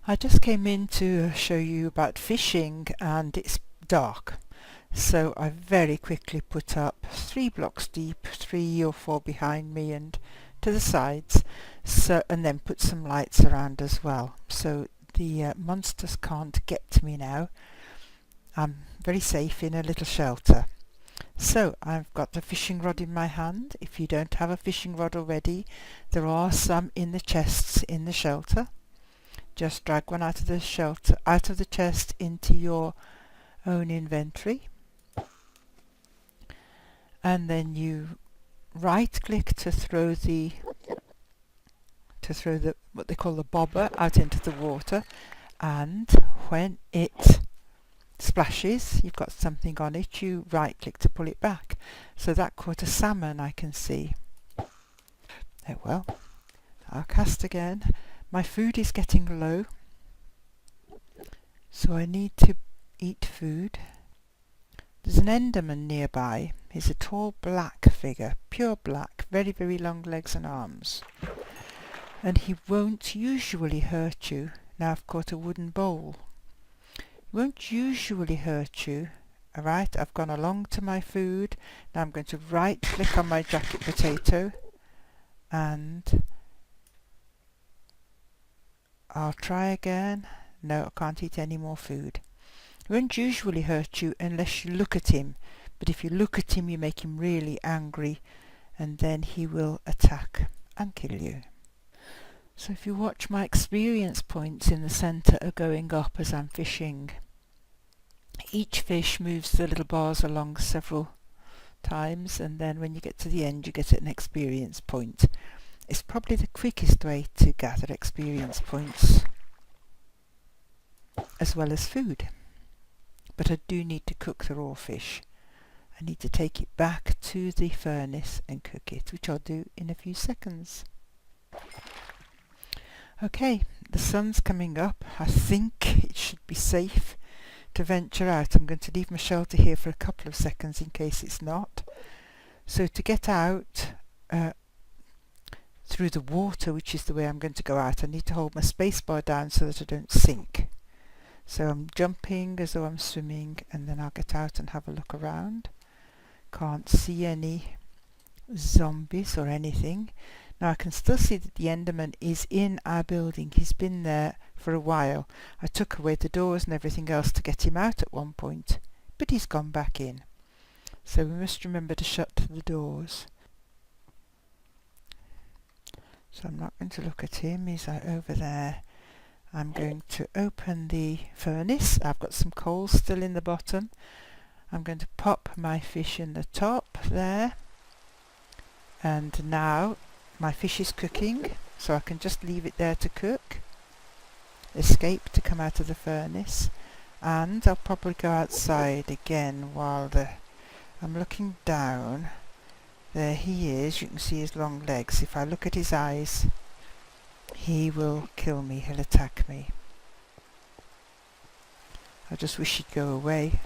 I just came in to show you about fishing and it's dark, so I very quickly put up 3 blocks deep, 3 or 4 behind me and to the sides, and then put some lights around as well, so the monsters can't get to me now. I'm very safe in a little shelter. So I've got a fishing rod in my hand. If you don't have a fishing rod already, there are some in the chests in the shelter. Just drag one out of the shelter, out of the chest into your own inventory, and then you right click to throw the what they call the bobber out into the water, and when it splashes, you've got something on it, you right click to pull it back. So that caught a salmon, I can see. Oh well, I'll cast again. My food is getting low, so I need to eat food. There's an Enderman nearby. He's a tall black figure, pure black, very, very long legs and arms. And he won't usually hurt you. Now I've caught a wooden bowl. He won't usually hurt you. Alright, I've gone along to my food. Now I'm going to right click on my jacket potato and I'll try again. No, I can't eat any more food. He won't usually hurt you unless you look at him, but if you look at him you make him really angry and then he will attack and kill you. So if you watch, my experience points in the centre are going up as I'm fishing. Each fish moves the little bars along several times, and then when you get to the end you get an experience point. It's probably the quickest way to gather experience points as well as food. But I do need to cook the raw fish. I need to take it back to the furnace and cook it, which I'll do in a few seconds. Okay, the sun's coming up. I think it should be safe to venture out. I'm going to leave my shelter here for a couple of seconds in case it's not. So to get out through the water, which is the way I'm going to go out, I need to hold my spacebar down so that I don't sink. So I'm jumping as though I'm swimming, and then I'll get out and have a look around. Can't see any zombies or anything. Now I can still see that the Enderman is in our building. He's been there for a while. I took away the doors and everything else to get him out at one point, but he's gone back in. So we must remember to shut the doors. So I'm not going to look at him. He's over there. I'm going to open the furnace. I've got some coal still in the bottom. I'm going to pop my fish in the top there. And now my fish is cooking, so I can just leave it there to cook. Escape to come out of the furnace. And I'll probably go outside again while I'm looking down. There he is. You can see his long legs. If I look at his eyes, he will kill me. He'll attack me. I just wish he'd go away.